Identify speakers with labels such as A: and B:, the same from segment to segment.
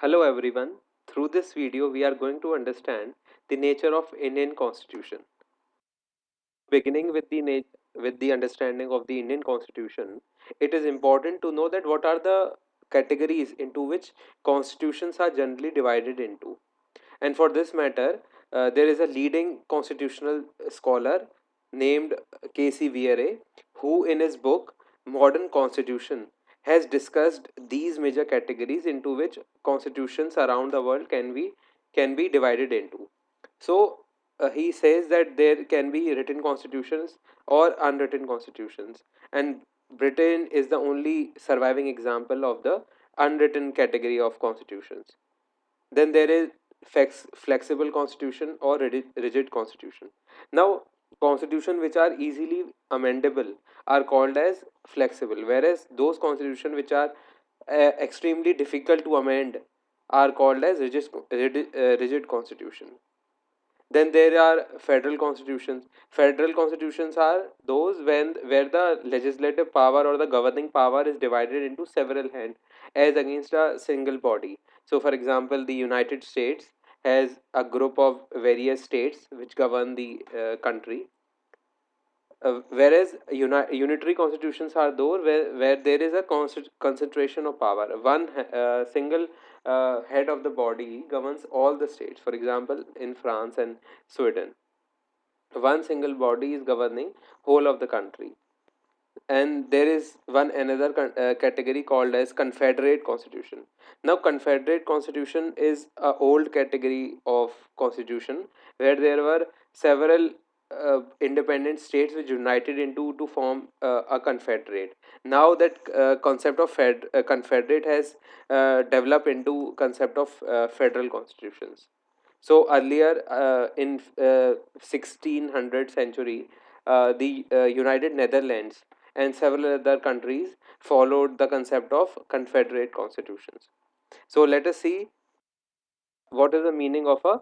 A: Hello everyone. Through this video, we are going to understand the nature of Indian Constitution. Beginning with the understanding of the Indian Constitution, it is important to know that what are the categories into which constitutions are generally divided into. And for this matter, there is a leading constitutional scholar named K.C. Vieira, who in his book Modern Constitution has discussed these major categories into which constitutions around the world can be divided into. So he says that there can be written constitutions or unwritten constitutions, and Britain is the only surviving example of the unwritten category of constitutions. Then there is flexible constitution or rigid constitution. Now, constitution which are easily amendable are called as flexible, whereas those constitution which are extremely difficult to amend are called as rigid constitution. Then there are federal constitutions. Federal constitutions are those when where the legislative power or the governing power is divided into several hands as against a single body. So, for example, the United States has a group of various states which govern the country, whereas unitary constitutions are those where there is a concentration of power. One single head of the body governs all the states. For example, in France and Sweden, one single body is governing whole of the country. And there is one another category called as confederate constitution. Now, confederate constitution is a old category of constitution where there were several independent states which united into to form a confederate. Now that concept of confederate has developed into concept of federal constitutions. So earlier in 1600 century, the United Netherlands and several other countries followed the concept of confederate constitutions. So let us see what is the meaning of a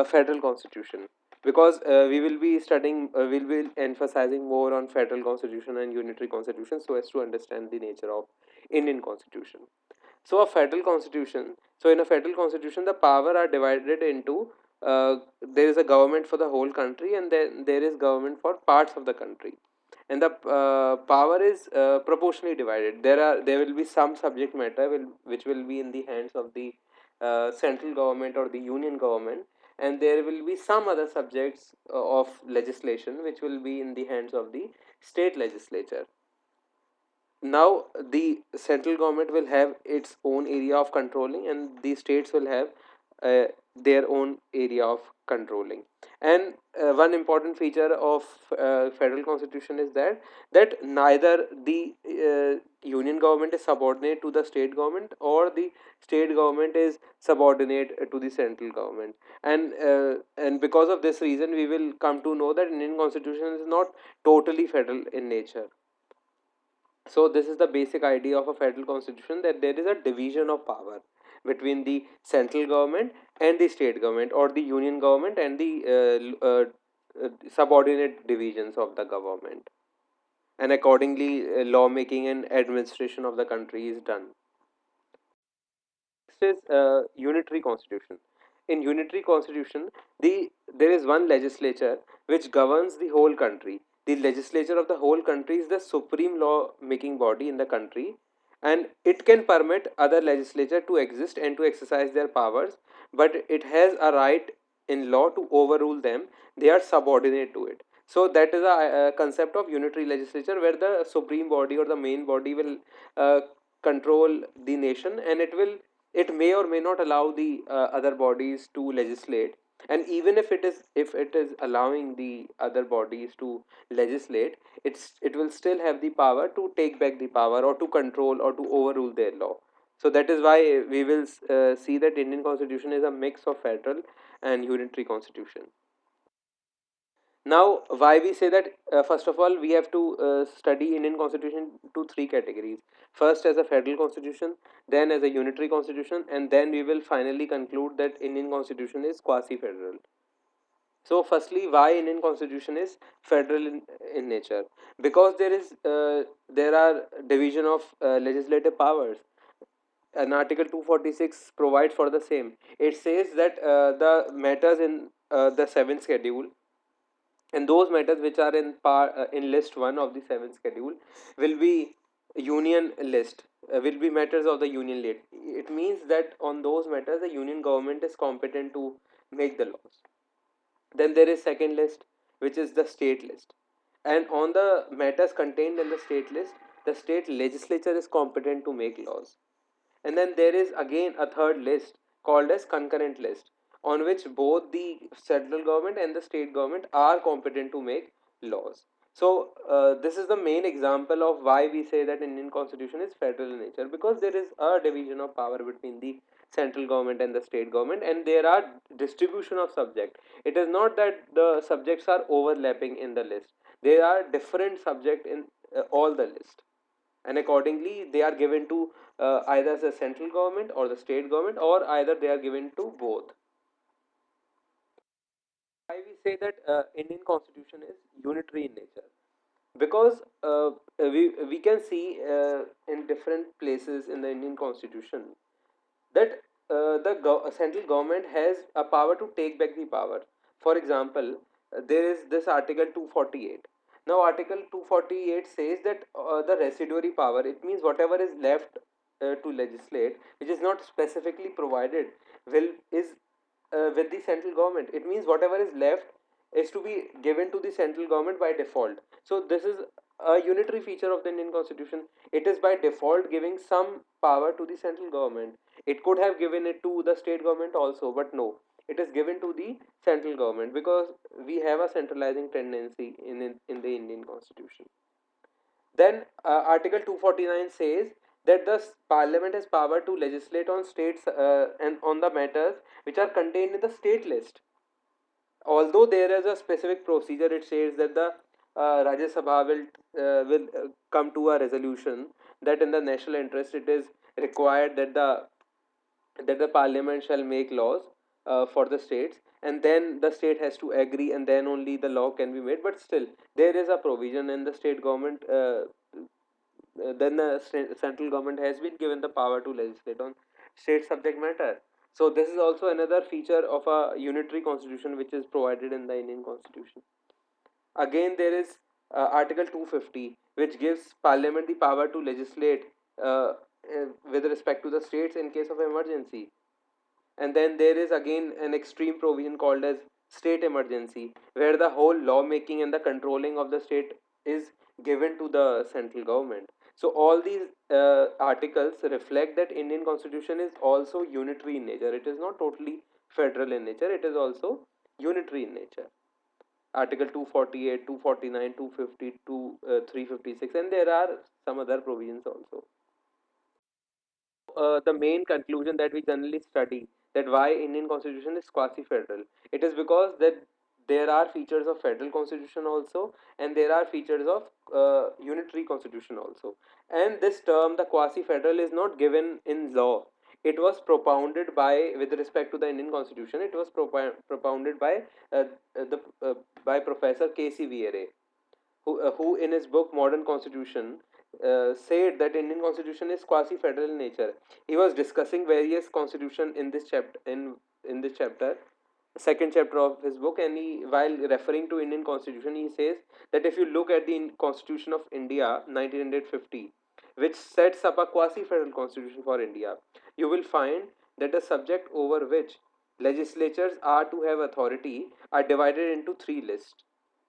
A: federal constitution, because we will be studying, we'll be emphasizing more on federal constitution and unitary constitution so as to understand the nature of Indian constitution. So a federal constitution, so in a federal constitution, the power are divided into there is a government for the whole country, and then there is government for parts of the country, and the power is proportionally divided. There will be some subject matter which will be in the hands of the central government or the union government, and there will be some other subjects of legislation which will be in the hands of the state legislature. Now the central government will have its own area of controlling, and the states will have uh, their own area of controlling. And one important feature of federal constitution is that neither the union government is subordinate to the state government, or the state government is subordinate to the central government. And because of this reason, we will come to know that Indian constitution is not totally federal in nature. So this is the basic idea of a federal constitution, that there is a division of power between the central government and the state government, or the union government and the subordinate divisions of the government, and accordingly lawmaking and administration of the country is done. Next is unitary constitution. In unitary constitution, there is one legislature which governs the whole country. The legislature of the whole country is the supreme law making body in the country, and it can permit other legislature to exist and to exercise their powers, but it has a right in law to overrule them. They are subordinate to it. So that is a concept of unitary legislature, where the supreme body or the main body will control the nation, and it may or may not allow the other bodies to legislate. And even if it is allowing the other bodies to legislate, it will still have the power to take back the power, or to control, or to overrule their law. So that is why we will see that Indian constitution is a mix of federal and unitary constitution. Now, why we say that? First of all, we have to study Indian constitution to three categories. First, as a federal constitution, then as a unitary constitution, and then we will finally conclude that Indian constitution is quasi-federal. So, firstly, why Indian constitution is federal in nature? Because there are division of legislative powers. and Article 246 provides for the same. It says that the matters in the seventh schedule, and those matters which are in list 1 of the seventh schedule, will be union list, will be matters of the union list. It means that on those matters the union government is competent to make the laws. Then there is second list, which is the state list, and on the matters contained in the state list, the state legislature is competent to make laws. And then there is again a third list called as concurrent list, on which both the central government and the state government are competent to make laws. So this is the main example of why we say that Indian constitution is federal in nature, because there is a division of power between the central government and the state government, and there are distribution of subject. It is not that the subjects are overlapping in the list. There are different subject in all the list, and accordingly they are given to either the central government or the state government, or either they are given to both. Why we say that Indian constitution is unitary in nature? Because we can see in different places in the Indian constitution that central government has a power to take back the power. For example, there is this article 248. Now article 248 says that the residuary power, it means whatever is left to legislate, which is not specifically provided, will is with the central government. It means whatever is left is to be given to the central government by default. So this is a unitary feature of the Indian constitution. It is by default giving some power to the central government. It could have given it to the state government also, but no, it is given to the central government, because we have a centralizing tendency in the Indian constitution. Then Article 249 says that the Parliament has power to legislate on states and on the matters which are contained in the state list. Although there is a specific procedure, it says that the Rajya Sabha will come to a resolution that in the national interest it is required that the parliament shall make laws for the states, and then the state has to agree, and then only the law can be made. But still there is a provision in the state government, then the central government has been given the power to legislate on state subject matter. So this is also another feature of a unitary constitution which is provided in the Indian constitution. Again, there is Article 250, which gives Parliament the power to legislate with respect to the states in case of emergency. And then there is again an extreme provision called as state emergency, where the whole lawmaking and the controlling of the state is given to the central government. So all these articles reflect that Indian constitution is also unitary in nature. It is not totally federal in nature, it is also unitary in nature. Article 248, 249, 252, 356, and there are some other provisions also. The main conclusion that we generally study, that why Indian constitution is quasi-federal, it is because that there are features of federal constitution also, and there are features of unitary constitution also. And this term, the quasi-federal, is not given in law. It was propounded by, with respect to the Indian constitution, it was propounded by the by Professor K.C. Vieira, who in his book Modern Constitution said that Indian constitution is quasi-federal in nature. He was discussing various constitution in this chapter, in this chapter, second chapter of his book, and he, while referring to Indian constitution, he says that if you look at the Constitution of India 1950, which sets up a quasi-federal constitution for India, you will find that the subject over which legislatures are to have authority are divided into three lists.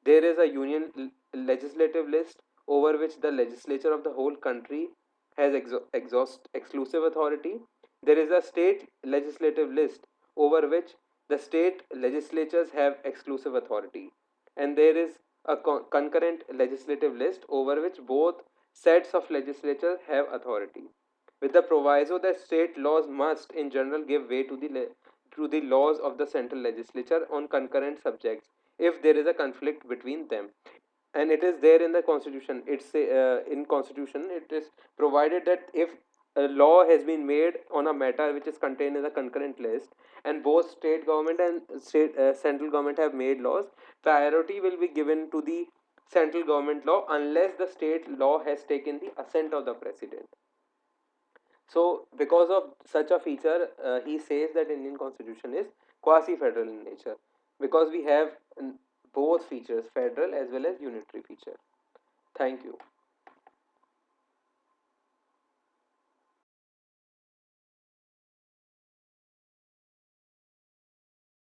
A: There is a union legislative list, over which the legislature of the whole country has exclusive authority. There is a state legislative list, over which the state legislatures have exclusive authority. And there is a concurrent legislative list, over which both sets of legislatures have authority, with the proviso that state laws must in general give way to the laws of the central legislature on concurrent subjects if there is a conflict between them. And it is there in the constitution. It's in constitution it is provided that if a law has been made on a matter which is contained in the concurrent list, and both state government and central government have made laws, priority will be given to the central government law unless the state law has taken the assent of the president. So, because of such a feature, he says that Indian constitution is quasi-federal in nature because we have both features, federal as well as unitary feature. Thank you.